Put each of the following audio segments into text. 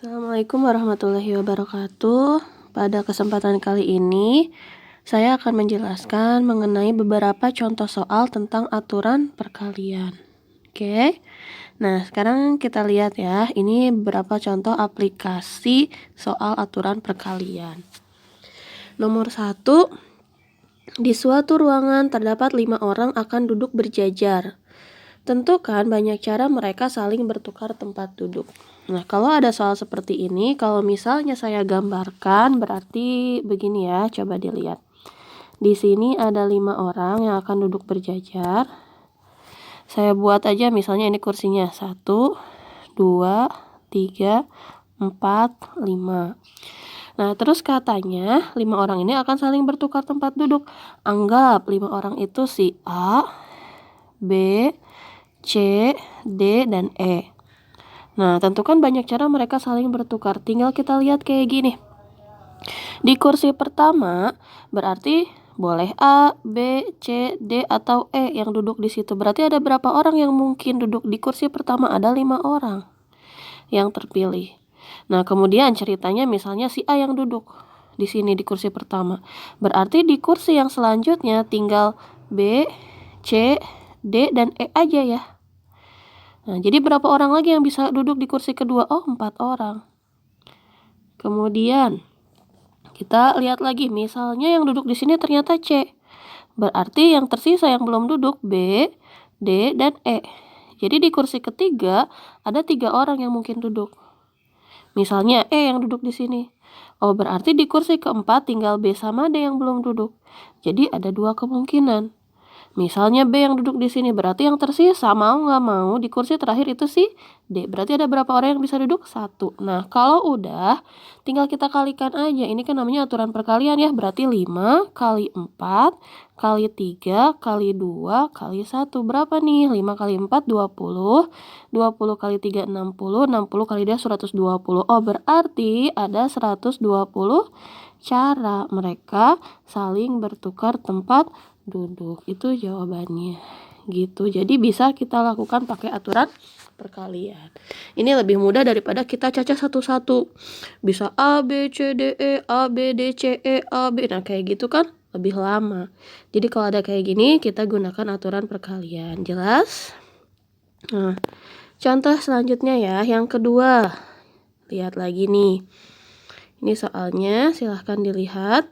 Assalamualaikum warahmatullahi wabarakatuh. Pada kesempatan kali ini, saya akan menjelaskan mengenai beberapa contoh soal tentang aturan perkalian. Oke, nah sekarang kita lihat ya, ini beberapa contoh aplikasi soal aturan perkalian. Nomor 1, di suatu ruangan terdapat 5 orang akan duduk berjajar. Tentukan banyak cara mereka saling bertukar tempat duduk. Nah, kalau ada soal seperti ini, kalau misalnya saya gambarkan, berarti begini ya, coba dilihat. Di sini ada 5 orang yang akan duduk berjajar. Saya buat aja misalnya ini kursinya 1, 2, 3, 4, 5. Nah, terus katanya 5 orang ini akan saling bertukar tempat duduk. Anggap 5 orang itu si A, B, C, D, dan E. Nah, tentukan banyak cara mereka saling bertukar. Tinggal kita lihat kayak gini. Di kursi pertama, berarti boleh A, B, C, D, atau E yang duduk di situ. Berarti ada berapa orang yang mungkin duduk di kursi pertama? Ada 5 orang yang terpilih. Nah, kemudian ceritanya misalnya si A yang duduk di sini di kursi pertama. Berarti di kursi yang selanjutnya tinggal B, C, D, dan E aja ya. Nah, jadi berapa orang lagi yang bisa duduk di kursi kedua? Oh, 4 orang. Kemudian kita lihat lagi, misalnya yang duduk di sini ternyata C. Berarti yang tersisa yang belum duduk B, D, dan E. Jadi di kursi ketiga ada 3 orang yang mungkin duduk. Misalnya E yang duduk di sini. Oh, berarti di kursi keempat tinggal B sama D yang belum duduk. Jadi ada 2 kemungkinan. Misalnya B yang duduk di sini, berarti yang tersisa mau nggak mau di kursi terakhir itu si D. Berarti ada berapa orang yang bisa duduk? 1. Nah, kalau udah, tinggal kita kalikan aja. Ini kan namanya aturan perkalian ya. Berarti 5 kali 4 kali 3 kali 2 kali 1. Berapa nih? 5 kali 4, 20. 20 kali 3, 60. 60 kali 2, 120. Oh, berarti ada 120 cara mereka saling bertukar tempat duduk. Itu jawabannya gitu. Jadi bisa kita lakukan pakai aturan perkalian. Ini lebih mudah daripada kita cacah satu-satu. Bisa A, B, C, D, E, A, B, D, C, E, A, B. Nah, kayak gitu kan lebih lama. Jadi kalau ada kayak gini, kita gunakan aturan perkalian. Jelas? Nah, contoh selanjutnya ya, yang kedua. Lihat lagi nih. Ini soalnya, silahkan dilihat.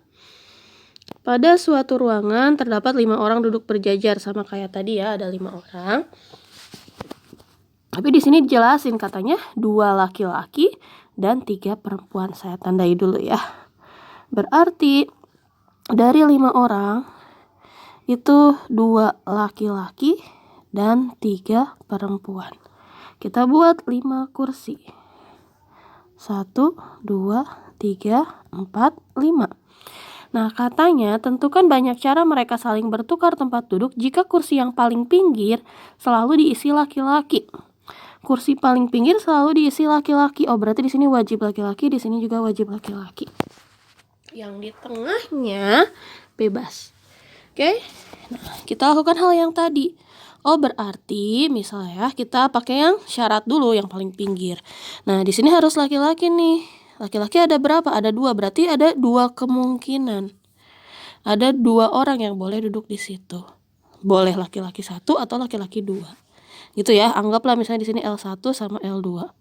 Pada suatu ruangan terdapat 5 orang duduk berjajar, sama kayak tadi ya, ada 5 orang. Tapi di sini dijelasin katanya 2 laki-laki dan 3 perempuan. Saya tandai dulu ya. Berarti dari 5 orang itu 2 laki-laki dan 3 perempuan. Kita buat 5 kursi. 1, 2, 3, 4, 5. Nah, katanya tentukan banyak cara mereka saling bertukar tempat duduk jika kursi yang paling pinggir selalu diisi laki-laki. Kursi paling pinggir selalu diisi laki-laki. Oh, berarti di sini wajib laki-laki, di sini juga wajib laki-laki. Yang di tengahnya bebas. Oke? Nah, kita lakukan hal yang tadi. Oh, berarti misalnya kita pakai yang syarat dulu yang paling pinggir. Nah, di sini harus laki-laki nih. Laki-laki ada berapa? Ada 2, berarti ada 2 kemungkinan. Ada 2 orang yang boleh duduk di situ. Boleh laki-laki 1 atau laki-laki 2. Gitu ya, anggaplah misalnya di sini L1 sama L2.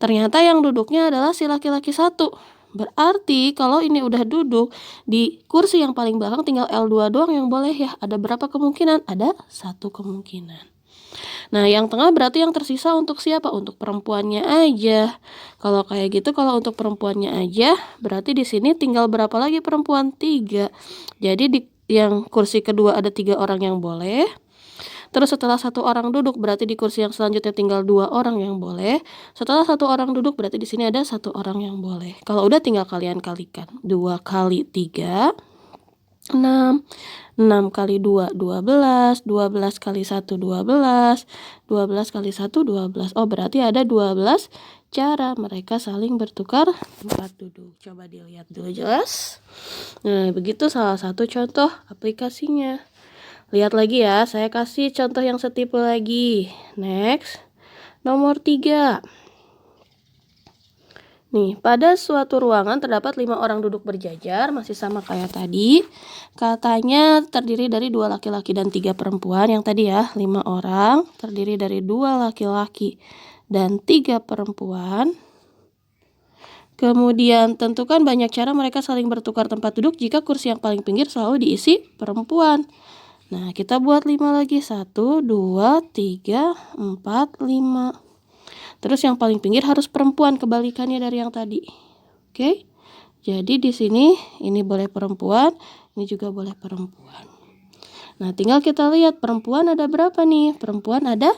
Ternyata yang duduknya adalah si laki-laki 1. Berarti kalau ini udah duduk di kursi yang paling belakang tinggal L2 doang yang boleh ya. Ada berapa kemungkinan? Ada 1 kemungkinan. Nah, yang tengah berarti yang tersisa untuk siapa? Untuk perempuannya aja. Kalau kayak gitu, kalau untuk perempuannya aja, berarti di sini tinggal berapa lagi perempuan? 3. Jadi di yang kursi kedua ada 3 orang yang boleh. Terus setelah 1 orang duduk, berarti di kursi yang selanjutnya tinggal 2 orang yang boleh. Setelah 1 orang duduk, berarti di sini ada 1 orang yang boleh. Kalau udah tinggal kalian kalikan. 2 kali 3, 6. 6 kali 2, 12. 12 kali 1, 12. 12 kali 1, 12. Oh, berarti ada 12 cara mereka saling bertukar tempat duduk. Coba dilihat dulu, jelas? Nah, begitu salah satu contoh aplikasinya. Lihat lagi ya, saya kasih contoh yang setipe lagi. Next, nomor 3. Nih, pada suatu ruangan terdapat 5 orang duduk berjajar, masih sama kayak tadi. Katanya terdiri dari 2 laki-laki dan 3 perempuan. Yang tadi ya, 5 orang terdiri dari 2 laki-laki dan 3 perempuan. Kemudian tentukan banyak cara mereka saling bertukar tempat duduk jika kursi yang paling pinggir selalu diisi perempuan. Nah, kita buat 5 lagi. 1, 2, 3, 4, 5. Terus yang paling pinggir harus perempuan, kebalikannya dari yang tadi. Oke? Jadi di sini ini boleh perempuan, ini juga boleh perempuan. Nah, tinggal kita lihat perempuan ada berapa nih? Perempuan ada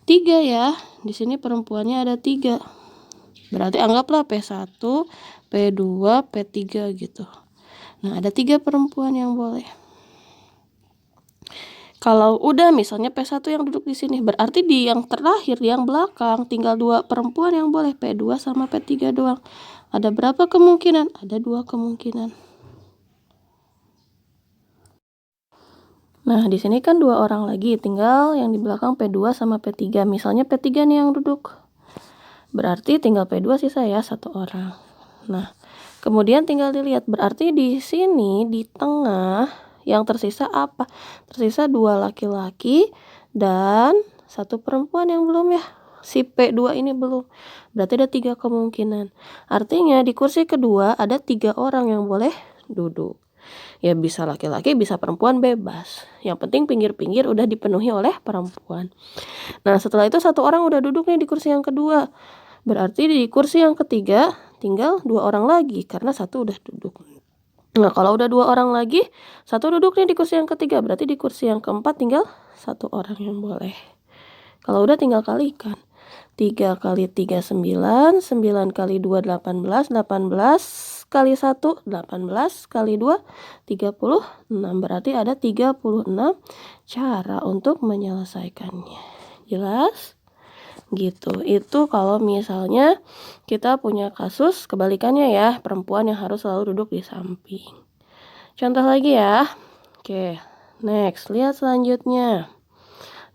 3 ya. Di sini perempuannya ada 3. Berarti anggaplah P1, P2, P3 gitu. Nah, ada 3 perempuan yang boleh. Kalau udah misalnya P1 yang duduk di sini, berarti di yang terakhir, di yang belakang, tinggal 2 perempuan yang boleh, P2 sama P3 doang. Ada berapa kemungkinan? Ada 2 kemungkinan. Nah, di sini kan 2 orang lagi, tinggal yang di belakang P2 sama P3. Misalnya P3 nih yang duduk. Berarti tinggal P2 sisa ya, 1 orang. Nah, kemudian tinggal dilihat, berarti di sini di tengah yang tersisa apa? Tersisa 2 laki-laki dan 1 perempuan yang belum ya. Si P2 ini belum. Berarti ada 3 kemungkinan. Artinya di kursi kedua ada 3 orang yang boleh duduk. Ya bisa laki-laki, bisa perempuan, bebas. Yang penting pinggir-pinggir udah dipenuhi oleh perempuan. Nah, setelah itu 1 orang udah duduk nih di kursi yang kedua. Berarti di kursi yang ketiga tinggal 2 orang lagi karena 1 udah duduk. Nah, kalau udah 2 orang lagi, 1 duduk nih di kursi yang ketiga. Berarti di kursi yang keempat tinggal 1 orang yang boleh. Kalau udah tinggal kalikan. 3 kali 3 9, 9 kali 2 18, 18 kali 1 18 kali 2 36. Berarti ada 36 cara untuk menyelesaikannya. Jelas? Gitu. Itu kalau misalnya kita punya kasus kebalikannya ya, perempuan yang harus selalu duduk di samping. Contoh lagi ya. Oke, next, lihat selanjutnya.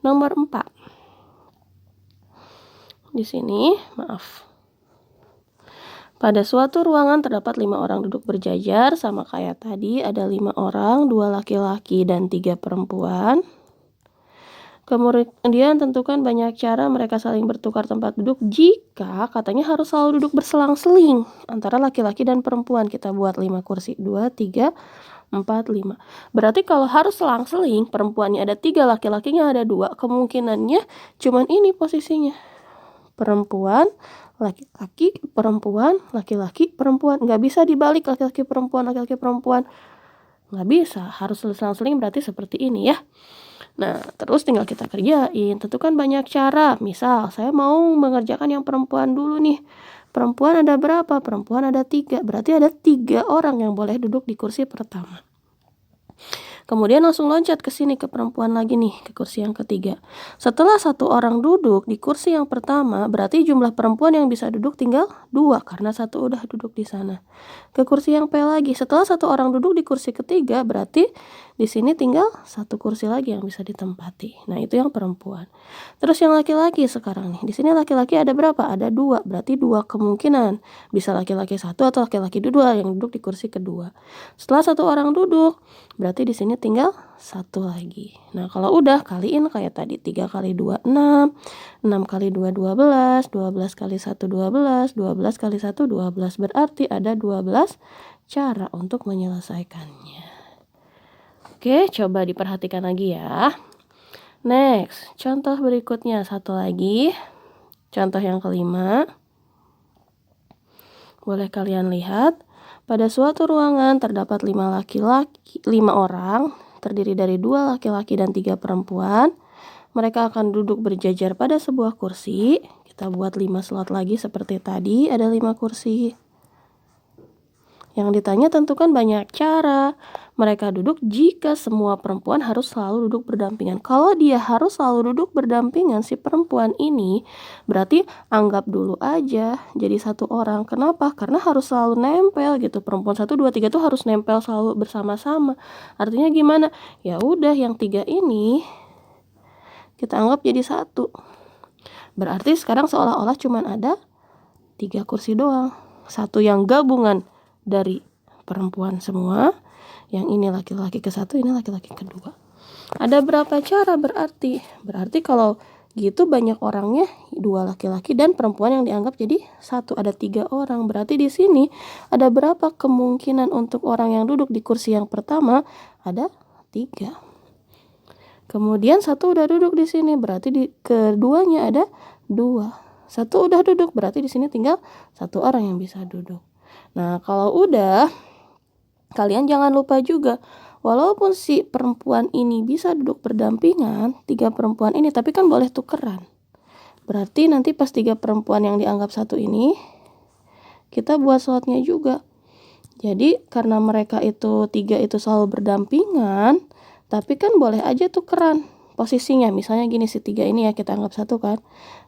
Nomor 4. Di sini, maaf. Pada suatu ruangan terdapat 5 orang duduk berjajar, sama kayak tadi, ada 5 orang, 2 laki-laki dan 3 perempuan. Kemudian tentukan banyak cara mereka saling bertukar tempat duduk jika katanya harus selalu duduk berselang-seling antara laki-laki dan perempuan. Kita buat 5 kursi. 2, 3, 4, 5. Berarti kalau harus selang-seling, perempuannya ada 3, laki-lakinya ada 2. Kemungkinannya cuman ini posisinya. Perempuan, laki-laki, perempuan, laki-laki, perempuan. Nggak bisa dibalik laki-laki, perempuan, laki-laki, perempuan. Nggak bisa. Harus selang-seling berarti seperti ini ya. Nah, terus tinggal kita kerjain. Tentukan banyak cara. Misal, saya mau mengerjakan yang perempuan dulu nih. Perempuan ada berapa? Perempuan ada 3. Berarti ada 3 orang yang boleh duduk di kursi pertama. Kemudian langsung loncat ke sini ke perempuan lagi nih, ke kursi yang ketiga. Setelah 1 orang duduk di kursi yang pertama, berarti jumlah perempuan yang bisa duduk tinggal 2 karena 1 udah duduk di sana. Ke kursi yang P lagi. Setelah 1 orang duduk di kursi ketiga, berarti di sini tinggal 1 kursi lagi yang bisa ditempati. Nah, itu yang perempuan. Terus yang laki-laki sekarang nih. Di sini laki-laki ada berapa? Ada 2. Berarti 2 kemungkinan. Bisa laki-laki 1 atau laki-laki 2 yang duduk di kursi kedua. Setelah 1 orang duduk, berarti di sini tinggal 1 lagi. Nah, kalau udah kaliin kayak tadi. 3 kali 2 6, 6 kali 2 12, 12 kali 1 12, 12 kali 1 12. Berarti ada 12 cara untuk menyelesaikannya. Oke, coba diperhatikan lagi ya. Next, contoh berikutnya 1 lagi. Contoh yang kelima. Boleh kalian lihat. Pada suatu ruangan terdapat 5 orang, terdiri dari 2 laki-laki dan 3 perempuan. Mereka akan duduk berjajar pada sebuah kursi. Kita buat 5 slot lagi seperti tadi, ada 5 kursi. Yang ditanya tentukan banyak cara mereka duduk jika semua perempuan harus selalu duduk berdampingan. Kalau dia harus selalu duduk berdampingan, si perempuan ini berarti anggap dulu aja jadi 1 orang. Kenapa? Karena harus selalu nempel gitu. Perempuan 1, 2, 3 tuh harus nempel selalu bersama-sama. Artinya gimana? Ya udah, yang 3 ini kita anggap jadi 1. Berarti sekarang seolah-olah cuman ada 3 kursi doang. satu yang gabungan dari perempuan semua. Yang ini laki-laki ke satu, ini laki-laki kedua. Ada berapa cara berarti? Berarti kalau gitu banyak orangnya, 2 laki-laki dan perempuan yang dianggap jadi satu, ada 3 orang. Berarti di sini ada berapa kemungkinan untuk orang yang duduk di kursi yang pertama? Ada 3. Kemudian satu udah duduk di sini, berarti di keduanya ada 2. Satu udah duduk, berarti di sini tinggal 1 orang yang bisa duduk. Nah, kalau udah, kalian jangan lupa juga, walaupun si perempuan ini bisa duduk berdampingan, 3 perempuan ini, tapi kan boleh tukeran. Berarti nanti pas 3 perempuan yang dianggap satu ini, kita buat slotnya juga. Jadi karena mereka itu 3 itu selalu berdampingan, tapi kan boleh aja tukeran posisinya. Misalnya gini, si 3 ini ya kita anggap satu kan.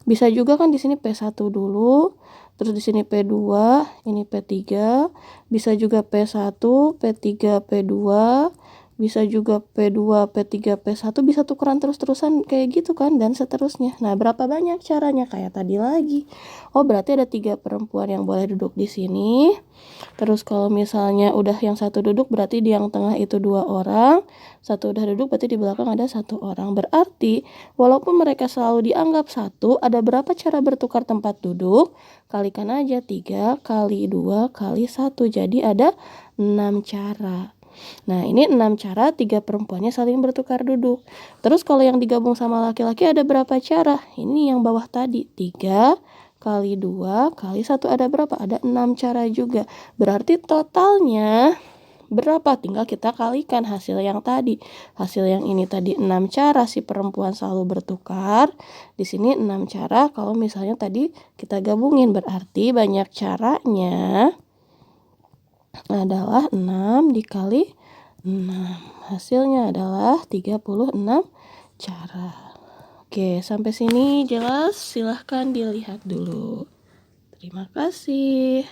Bisa juga kan di sini P1 dulu, terus di sini P2, ini P3, bisa juga P1, P3, P2, bisa juga P2, P3, P1, bisa tukeran terus-terusan kayak gitu kan, dan seterusnya. Nah, berapa banyak caranya kayak tadi lagi. Oh, berarti ada 3 perempuan yang boleh duduk di sini. Terus kalau misalnya udah yang satu duduk, berarti di yang tengah itu 2 orang. Satu udah duduk, berarti di belakang ada 1 orang. Berarti walaupun mereka selalu dianggap satu, ada berapa cara bertukar tempat duduk? Kalikan aja 3 kali 2 kali 1. Jadi ada 6 cara. Nah, ini 6 cara 3 perempuannya saling bertukar duduk. Terus kalau yang digabung sama laki-laki ada berapa cara? Ini yang bawah tadi, 3 kali 2 kali 1 ada berapa? Ada 6 cara juga. Berarti totalnya berapa? Tinggal kita kalikan hasil yang tadi. Hasil yang ini tadi 6 cara si perempuan selalu bertukar. Di sini 6 cara kalau misalnya tadi kita gabungin. Berarti banyak caranya adalah 6 dikali 6. Hasilnya adalah 36 cara. Oke, sampai sini jelas? Silahkan dilihat dulu. Terima kasih.